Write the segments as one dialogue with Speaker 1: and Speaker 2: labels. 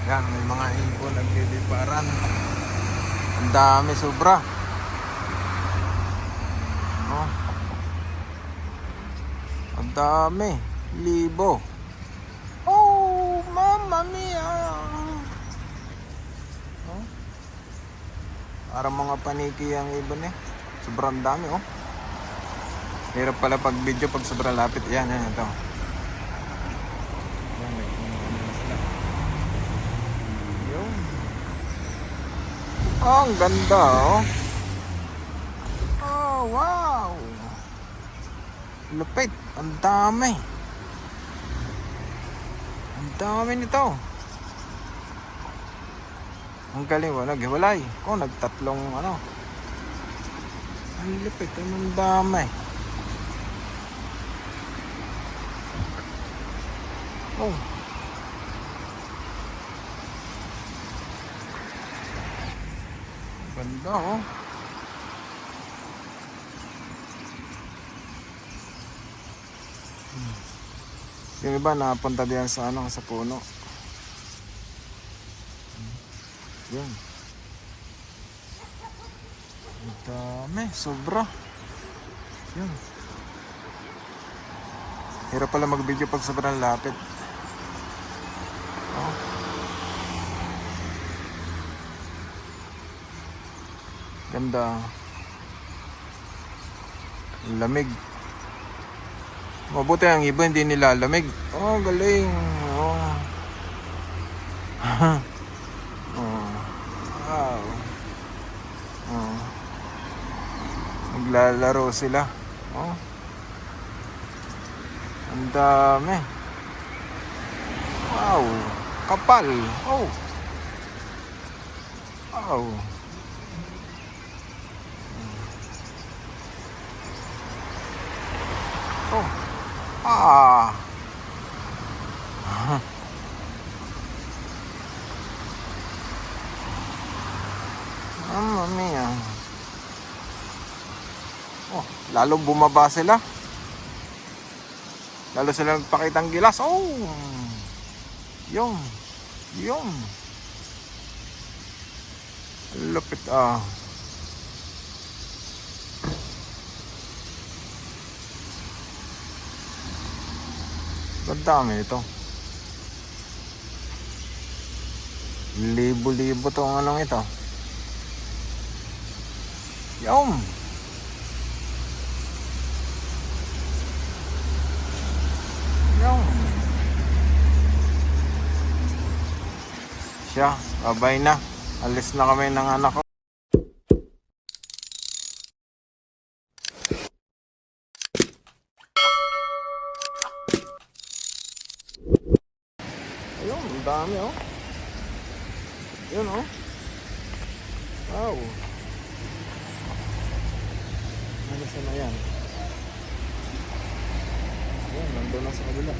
Speaker 1: Yan, may mga ibon nagliliparan. Ang dami, sobra. Oh, ang dami. Libo. Oh, mamma mia. Oh, parang mga paniki ang ibon eh. Sobrang dami oh. Hirap pala pag video pag sobrang lapit. Yan, yan, ito. Yan, ano na sila. Yung. Oh, ang ganda oh. Oh, wow. Lupit. Ang dami. Ang dami nito. Ang galing, naghiwalay. Kung nagtatlong ano. Ang lupit, ang dami. Oh. Ganda oh. Yung iba napunta diyan sa ano, sa puno. Yan. Ang dami, sobra. Yan. Hirap pala mag-video pag sobrang lapit. Oh. Ganda. Lamig. Mabuti ang iba hindi nilalamig. Oh, galing. Oh. Oh. Wow. Oh. Naglalaro sila. Oh. Ang dami. Wow. Kapal. Oh. Wow. Oh. Ah. Mamma mia. Oh, lalo bumaba sila. Lalo sila nagpakitang gilas. Oh. Yung. Yung. Lupit ah. Ganda ito. Libo-libo tong anong ito. Yung. Yung. Siya, babay na. Alis na kami ng anak ko. Ayun, ang dami oh. Yun oh. Wow. Ano siya na yan? Ayan, nandun na sa kabila.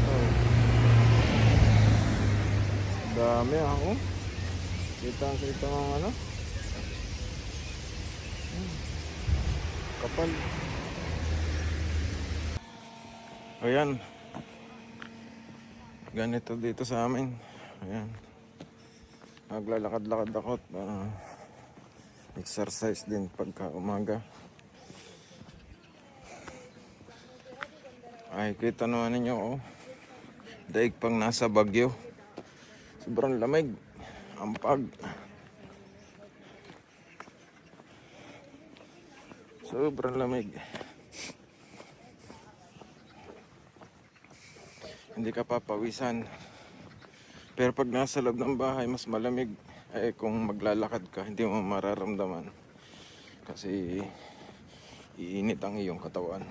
Speaker 1: Oh. Dami ah oh. Kita ng ano. Kapal. Ayan. Ganito dito sa amin. Ayan. Maglalakad-lakad ako para exercise din pagka umaga. Ay, kita naman ninyo oh. Daig pang nasa Bagyo. Sobrang lamig. Ampag. Sobrang lamig. Hindi ka papawisan. Pero pag nasa loob ng bahay, mas malamig. Eh kung maglalakad ka, hindi mo mararamdaman. Kasi iinit ang iyong katawan.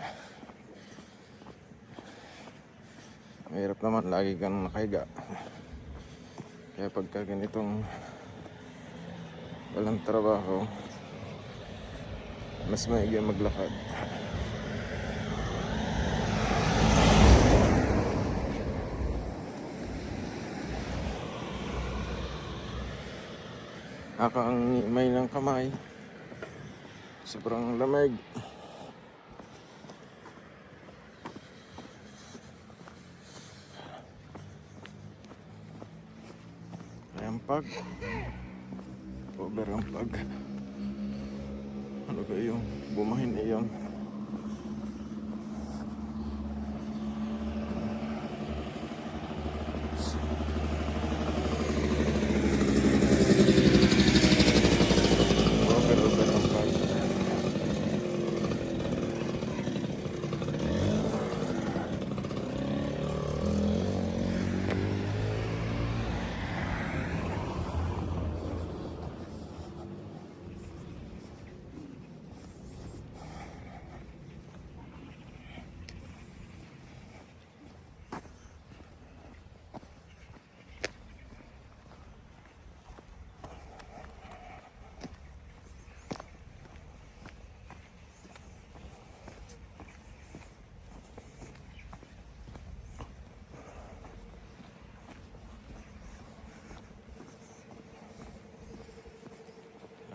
Speaker 1: Mahirap naman, lagi kang nakahiga. Kaya pagka ganitong walang trabaho, mas maigi maglakad. Nakangimay ng kamay. Sobrang lamig. pag. Over ang pag. Ano kayo? Bumahin iyon. Over ang pag.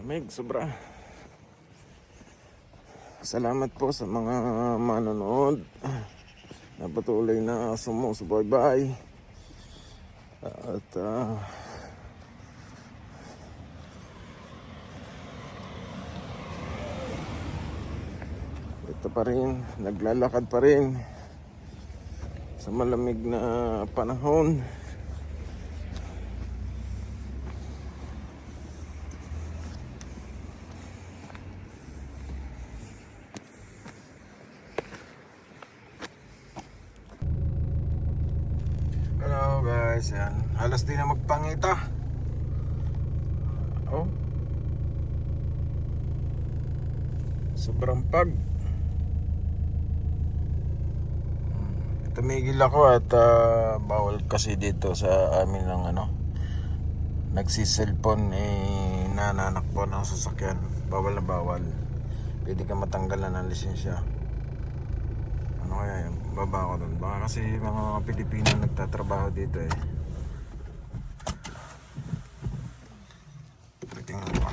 Speaker 1: Lamig, sobra. Salamat po sa mga manonood na patuloy na sumusubaybay. At ito pa rin, naglalakad pa rin sa malamig na panahon. Hello guys, yan. Halos di na magpangita. Oh. Sobrang pag. Tumigil ako at bawal kasi dito sa amin ng nagsiselfon nananakbo ng sasakyan. Bawal na bawal. Pwede ka matanggalan ng lisensya. Ano kaya yun? Baba ako doon. Baka kasi mga Pilipino nagtatrabaho dito eh. Tingnan mo.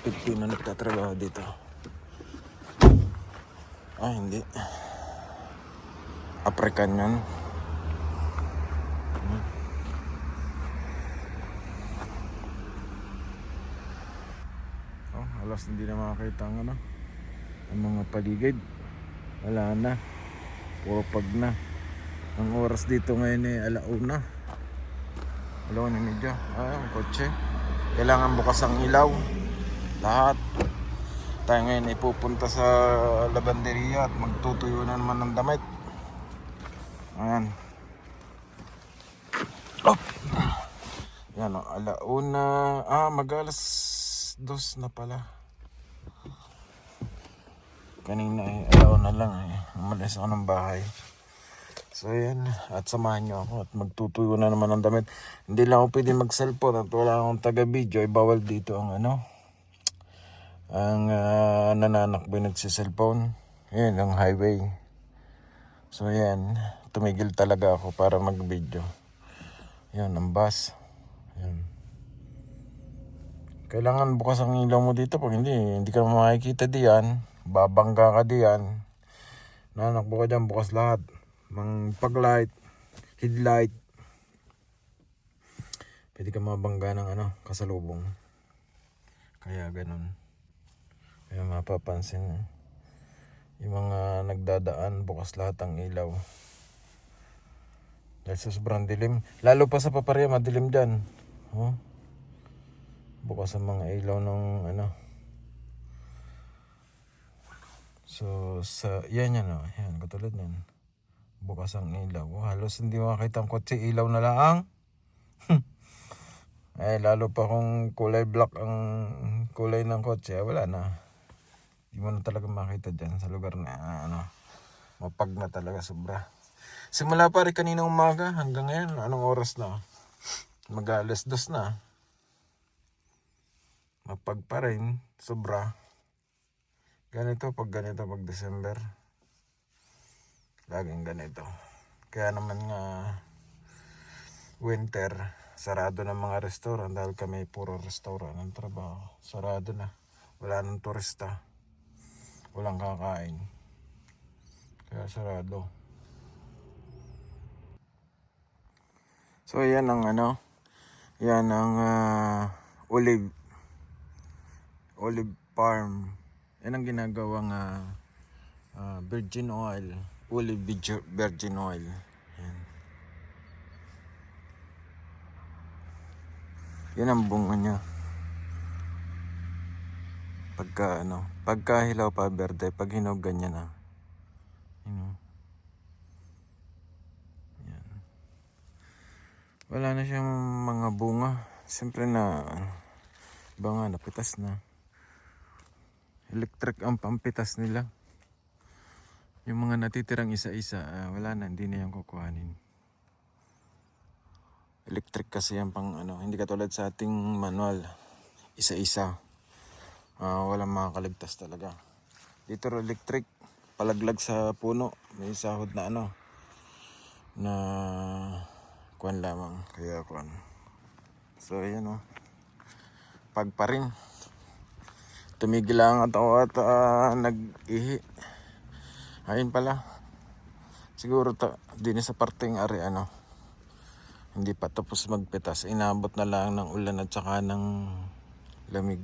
Speaker 1: Pilipino nagtatrabaho dito. Hindi. African yun. Halos hindi na makakita ang ang mga paligid. Wala na. Puro pag na. Ang oras dito ngayon ay 1:00. 1:30. Ang kotse. Kailangan bukas ang ilaw. Lahat. Tayo ngayon ay pupunta sa lavanderia at magtutuyo na naman ng damit. Ayan. Oh! Yan o, 1:00. Mag-alas 2 na pala. Kanina ay 1:00 lang eh. Umalis ako ng bahay. So yan, at samahan nyo ako at magtutuyo na naman ng damit. Hindi lang ako pwede mag-cellphone at wala akong taga-video. Ay bawal dito ang nananakbo nagsi-cellphone. Yan ang highway. So yan, tumigil talaga ako para mag-video. Yan ang bus. Yan. Kailangan bukas ang ilaw mo dito. Pag hindi ka makikita diyan. Babangga ka diyan. Nanakbo ka dyan, bukas lahat. Mang pag-light, headlight. Pwede ka mabangga ng kasalubong. Kaya ganun. Kaya mapapansin yung mga nagdadaan, bukas lahat ang ilaw. Dahil sa sobrang dilim. Lalo pa sa Paparia, madilim dyan. Bukas ang mga ilaw ng So yan yan, katulad yan. Bukas ang ilaw. Halos hindi makakita ang kotse, ilaw na lang. Lalo pa kung kulay black ang kulay ng kotse, wala na. Hindi mo na talaga makita dyan sa lugar na mapag na talaga sobra. Simula pa rin kaninang umaga hanggang ngayon, anong oras na? Mag-alas 2 na. Mapag pa rin, sobra. Ganito pag December. Laging ganito. Kaya naman nga winter, sarado ng mga restaurant dahil kami puro restaurant ang trabaho. Sarado na. Wala nang turista. Walang kakain. Kaya sarado. So yan ang ano, yan ang olive farm. Yan ang ginagawang virgin oil, virgin oil. Yan. Yan ang bunga niya. Pagka hilaw pa berde, pag hinog ganyan na. Yan. Wala na siyang mga bunga. Siyempre na banga napitas na. Electric ang pampitas nila. Yung mga natitirang isa-isa, wala na, hindi na yung kukuhanin. Electric kasi yan pang ano, hindi katulad sa ating manual. Isa-isa. Walang makakaligtas talaga. Dito electric, palaglag sa puno, may sahod na ano, na kuwan lamang, kaya kuwan. So ayan pag pa rin. Tumigil lang at nag-ihi. Ayun pala. Siguro din sa parteng ari hindi pa tapos magpitas. Inabot na lang ng ulan at saka ng lamig.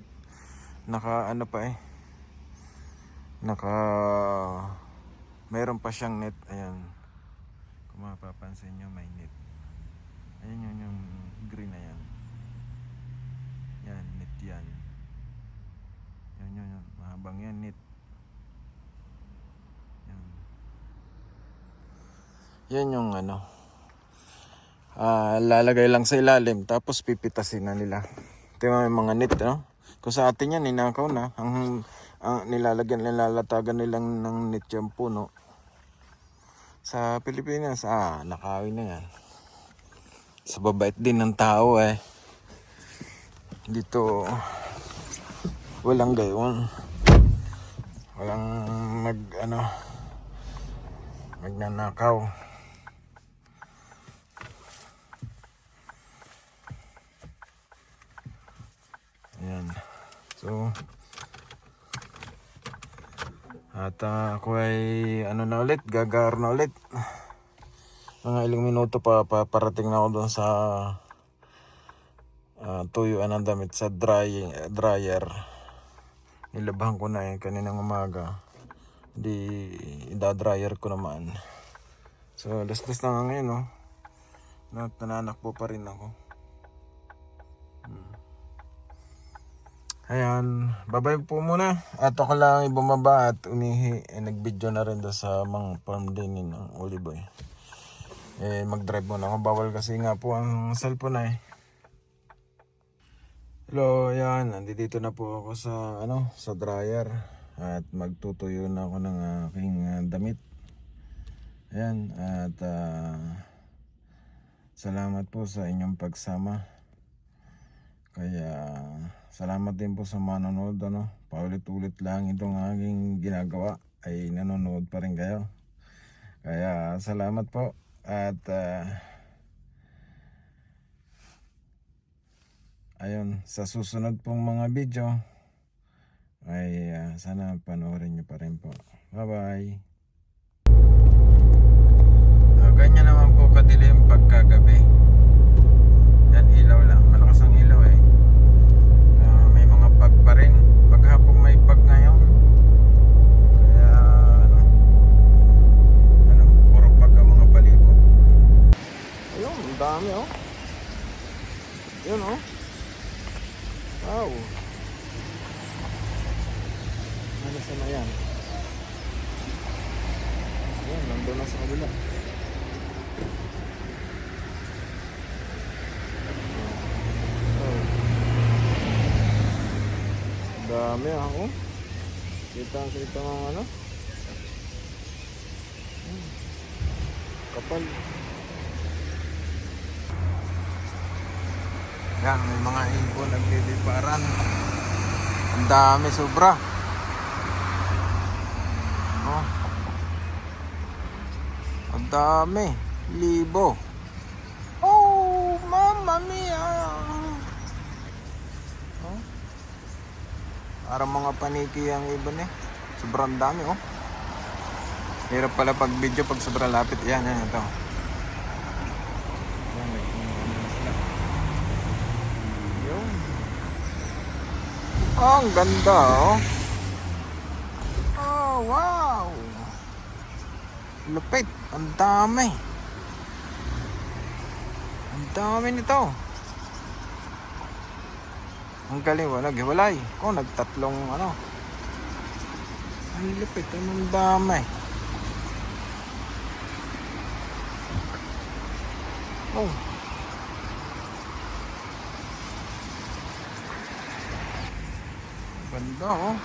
Speaker 1: Mayroon pa siyang net. Ayan. Kung mapapansin nyo, may net. Ayan yung green na yan. Yan, net yan. Yan. Mahabang yan, net. Yan yung lalagay lang sa ilalim tapos pipitasin na nila. Ito yung mga net, Kung sa atin yan, ninakaw na. Ang nilalatagan nilang ng net yung puno. Sa Pilipinas, nakawin na yan. Sa babait din ng tao Dito, walang gayon. Walang magnanakaw. Ayan. So, at ako ay na ulit, gagar na ulit. Mga ilang minuto pa parating na ako doon sa tuyuan ng damit sa dryer. Nilabahan ko na kaninang umaga. Idadryer ko naman. So, last na nga ngayon, nananakbo pa rin ako. Ayan, bye-bye po muna. At ako lang bumaba at umihi. Nag-video na rin doon sa mga farm din ng Oliboy. Mag-drive muna ako. Bawal kasi nga po ang cellphone Hello, ayan. Nandito na po ako sa dryer. At magtutuyo na ako ng aking damit. Ayan, at salamat po sa inyong pagsama. Kaya salamat din po sa manonood. Paulit-ulit lang itong aking ginagawa ay nanonood pa rin kayo. Kaya salamat po. At ayun, sa susunod pong mga video ay sana panoorin nyo pa rin po. Bye-bye. Ganyan naman po kadilim pagkagabi. Yan, ilaw lang. Malakas ang ilaw may mga pag pa rin. Paghapong may pag ngayon. Kaya puro pag ang mga palibot. Ayun, ang dami Yun wow. Ano sana yan? Yan, nandun na sa kabila. Dami kita ng kapal. Yan, may mga ibon nagliliparan. Ang dami, sobra. Ang dami, libo. Oh, mamma mia. Parang mga paniki ang ibon Sobrang dami Hirap pala pag video pag sobrang lapit. Yan ito. Yan, Oh, ang ganda, oh. Oh, wow. Lupit. Ang dami. Ang dami nito. Ang galing, naghiwalay. Kung nagtatlong, ano. Ang lupit. Ang dami. Oh. Ganda, oh.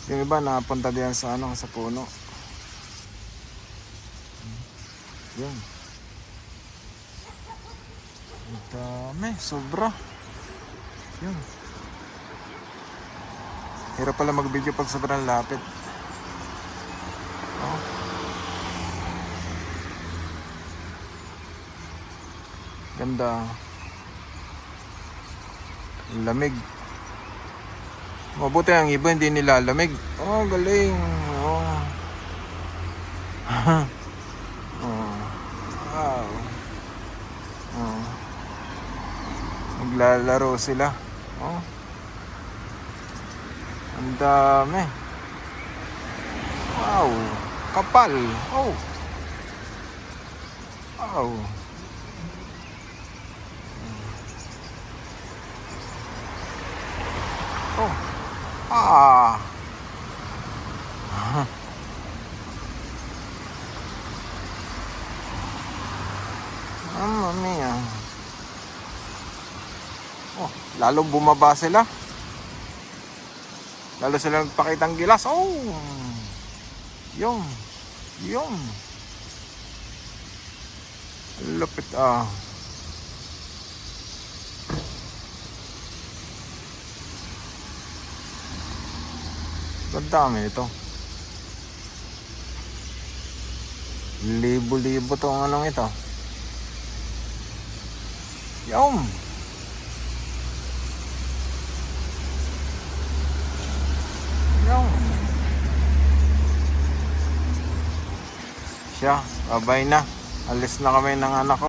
Speaker 1: Yung iba napunta diyan sa ano, sa puno. Yan. Ang dami, sobra. Yan. Hirap pala mag-video pag sobrang lapit. Oh. Ganda. Lamig. Mabuti ang iba hindi nilalamig. Oh, galing. Oh. Oh. Wow. Oh. Maglalaro sila. Oh. Ang dami. Wow. Kapal. Oh. Wow. Oh. Ah. Mamma mia. Oh, lalo bumaba sila. Lalo sila nagpakitang gilas. Oh. Yung. Yung. Lupit ah. Ganda ito. Libo-libo tong anong ito. Yung. Yung. Siya, babay na. Alis na kami ng anak ko.